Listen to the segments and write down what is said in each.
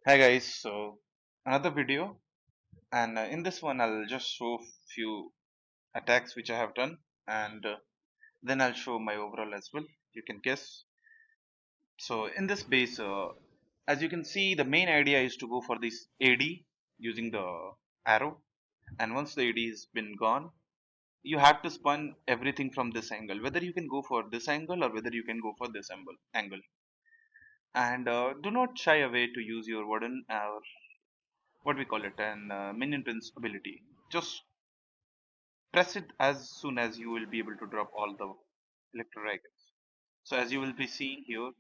Hi guys, so another video, and in this one I'll just show few attacks which I have done, and then I'll show my overall as well. You can guess. So in this base, as you can see, the main idea is to go for this AD using the arrow, and once the AD has been gone, you have to spun everything from this angle. Whether you can go for this angle or whether you can go for this angle, and do not shy away to use your warden or what we call it an minion prince ability. Just press it as soon as you will be able to drop all the electro dragons. So as you will be seeing here,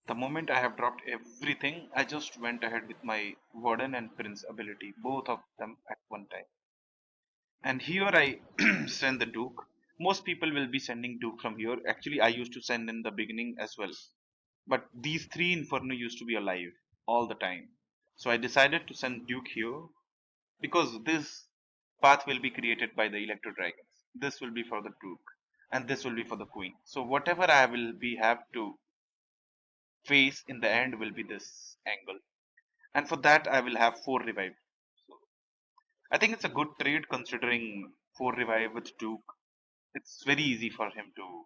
the moment I have dropped everything, I just went ahead with my warden and prince ability, both of them at one time. And here I send the duke. Most people will be sending duke from here. Actually, I used to send in the beginning as well, but these three inferno used to be alive all the time. So I decided to send duke here because this path will be created by the electro dragons. This will be for the duke and this will be for the queen. So whatever I will be have to face in the end will be this angle, and for that I will have 4 revive. So I think it's a good trade considering 4 revive with duke. It's very easy for him to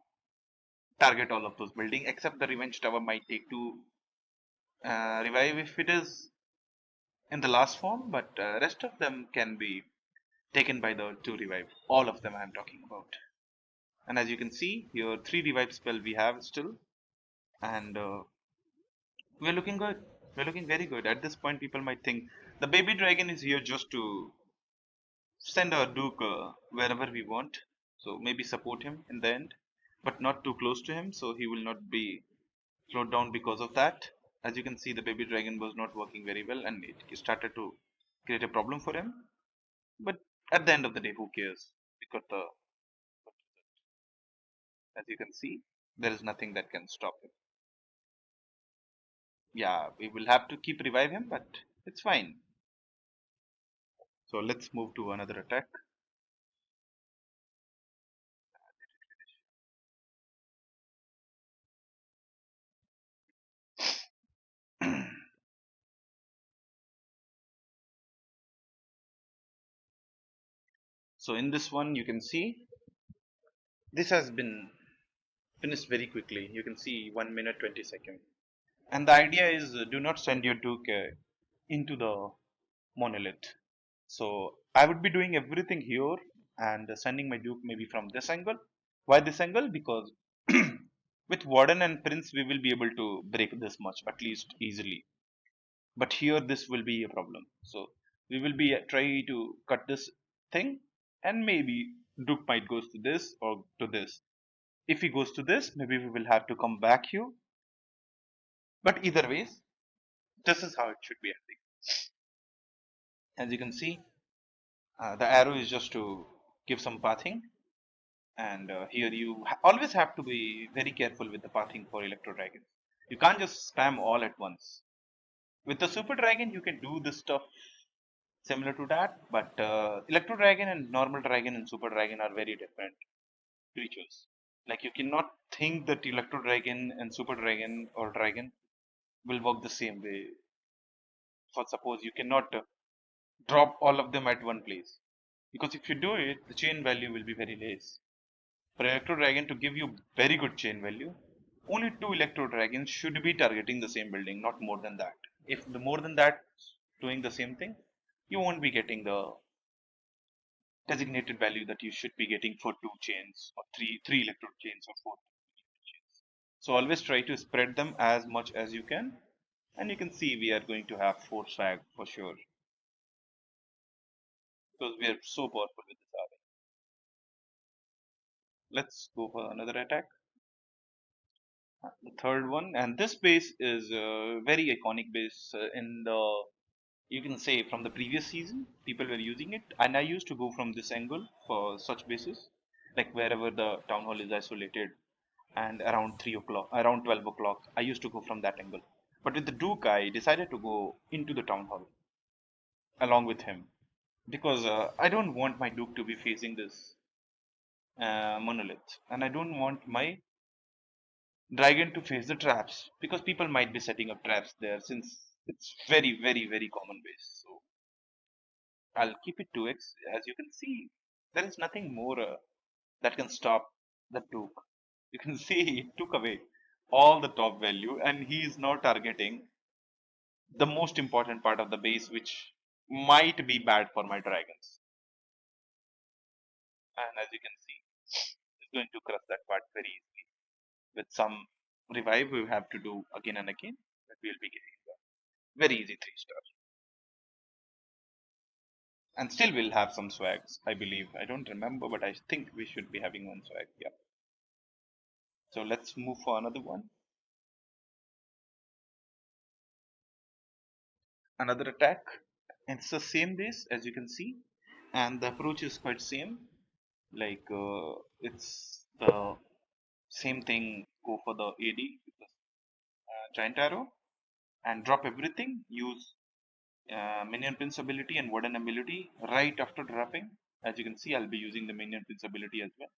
target all of those building, except the revenge tower might take 2 revive if it is in the last form, but rest of them can be taken by the 2 revive. All of them I am talking about. And as you can see here, 3 revive spell we have still, and we're looking good. We're looking very good. At this point, people might think the baby dragon is here just to send our duke wherever we want. So maybe support him in the end, but not too close to him, so he will not be slowed down because of that. As you can see, the baby dragon was not working very well, and it started to create a problem for him. But at the end of the day, who cares? We got the, as you can see, there is nothing that can stop him. Yeah, we will have to keep revive him, but it's fine. So let's move to another attack. So in this one, you can see this has been finished very quickly. You can see 1 minute 20 seconds. And the idea is do not send your Duke into the monolith. So I would be doing everything here and sending my Duke maybe from this angle. Why this angle? Because with Warden and Prince, we will be able to break this much at least easily. But here this will be a problem. So we will be try to cut this thing, and maybe Duke might goes to this or to this. If he goes to this, maybe we will have to come back here. But either ways, this is how it should be ending. As you can see, the arrow is just to give some pathing, and here you always have to be very careful with the pathing for electro dragons. You can't just spam all at once. With the super dragon, you can do this stuff similar to that, but electro dragon and normal dragon and super dragon are very different creatures. Like you cannot think that electro dragon and super dragon or dragon will work the same way. For suppose you cannot drop all of them at one place, because if you do it, the chain value will be very less. For electro dragon to give you very good chain value, only 2 electro dragons should be targeting the same building, not more than that. If the more than that doing the same thing, you won't be getting the designated value that you should be getting for 2 chains or three electrode chains or 4 chains. So always try to spread them as much as you can, and you can see we are going to have 4 swag for sure, because we are so powerful with this army. Let's go for another attack. The third one, and this base is a very iconic base in the, you can say, from the previous season. People were using it, and I used to go from this angle for such bases, like wherever the town hall is isolated, and around 3 o'clock, around 12 o'clock, I used to go from that angle. But with the Duke, I decided to go into the town hall along with him, because I don't want my Duke to be facing this monolith, and I don't want my dragon to face the traps, because people might be setting up traps there, since It's very common base. So I'll keep it 2x. As you can see, there is nothing more that can stop the Duke. You can see he took away all the top value, and he is now targeting the most important part of the base, which might be bad for my dragons. And as you can see, it's going to crush that part very easily. With some revive, we have to do again and again, but we'll be getting the very easy 3-star. And still we'll have some swags, I believe. I don't remember, but I think we should be having one swag. Yeah. So let's move for another one. Another attack. It's the same base as you can see, and the approach is quite same. Like it's the same thing. Go for the AD with the giant arrow and drop everything. Use minion prince ability and warden ability right after dropping. As you can see, I'll be using the minion prince ability as well.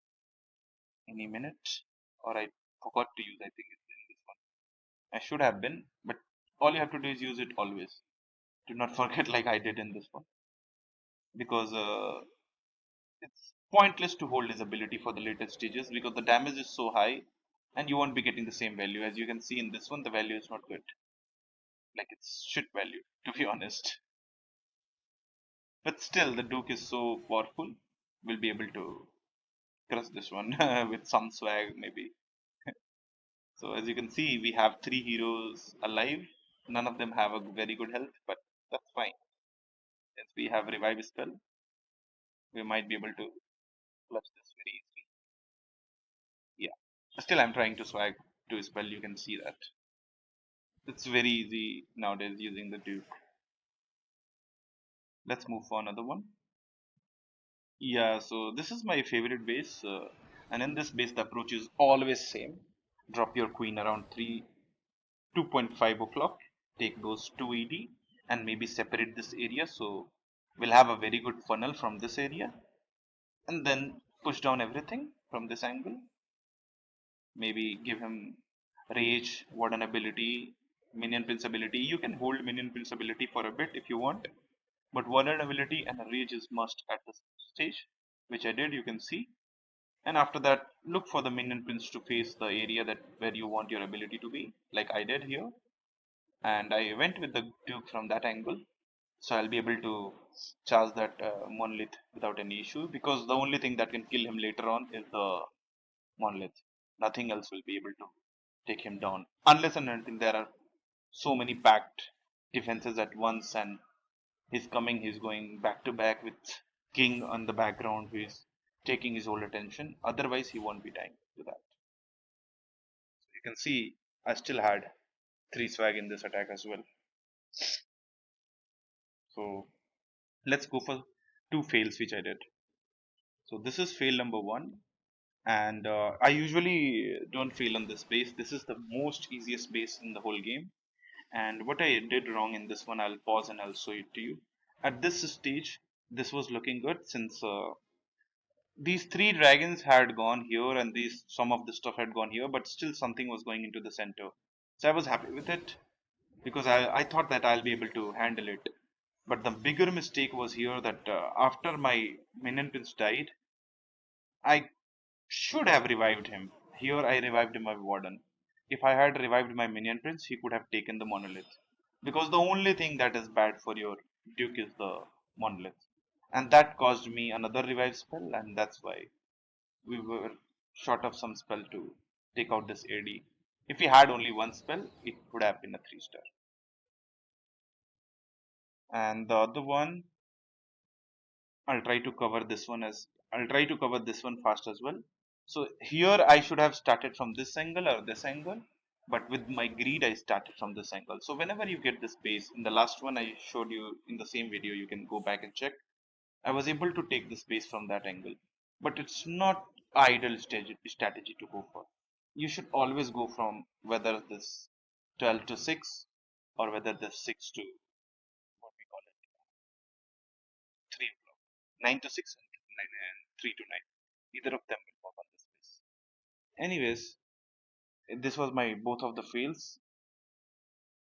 Any minute, or I forgot to use. I think it's in this one. I should have been, but all you have to do is use it always. Do not forget like I did in this one, because it's pointless to hold his ability for the later stages because the damage is so high and you won't be getting the same value. As you can see in this one, the value is not good. Like it's shit value, to be honest. But still, the Duke is so powerful, we'll be able to crush this one with some swag maybe. So as you can see, we have 3 heroes alive. None of them have a very good health, but that's fine. Since we have revive spell, we might be able to clutch this very easily. Yeah. Still, I'm trying to swag to spell. You can see that. It's very easy nowadays using the Duke. Let's move for another one. Yeah, so this is my favorite base, and in this base the approach is always same. Drop your queen around 2.5 o'clock. Take those 2 ED and maybe separate this area. So we'll have a very good funnel from this area, and then push down everything from this angle. Maybe give him rage, warden ability, minion prince ability. You can hold minion prince ability for a bit if you want. But vulnerability and rage is must at this stage, which I did, you can see. And after that, look for the minion prince to face the area that where you want your ability to be, like I did here. And I went with the Duke from that angle, so I'll be able to charge that monolith without any issue. Because the only thing that can kill him later on is the monolith. Nothing else will be able to take him down, unless and until there are so many packed defenses at once and he's coming, he's going back to back with King on the background who is taking his whole attention. Otherwise, he won't be dying to that. So you can see I still had 3 swag in this attack as well. So let's go for 2 fails which I did. So this is fail number 1, and I usually don't fail on this base. This is the most easiest base in the whole game. And what I did wrong in this one, I'll pause and I'll show it to you. At this stage, this was looking good since these 3 dragons had gone here and these some of the stuff had gone here, but still something was going into the center. So I was happy with it because I thought that I'll be able to handle it. But the bigger mistake was here that after my minion prince died, I should have revived him. Here I revived my warden. If I had revived my minion prince, he could have taken the monolith. Because the only thing that is bad for your duke is the monolith. And that caused me another revive spell, and that's why we were short of some spell to take out this AD. If we had only one spell, it would have been a 3-star. And the other one, I'll try to cover this one fast as well. So here I should have started from this angle or this angle, but with my greed I started from this angle. So whenever you get this base, in the last one I showed you in the same video, you can go back and check. I was able to take this base from that angle, but it's not ideal strategy to go for. You should always go from whether this 12 to 6 or whether this 6 to what we call it 3 o'clock, 9 to 6 and 9 and 3 to 9. Either of them will work on this base. Anyways, this was my both of the fails.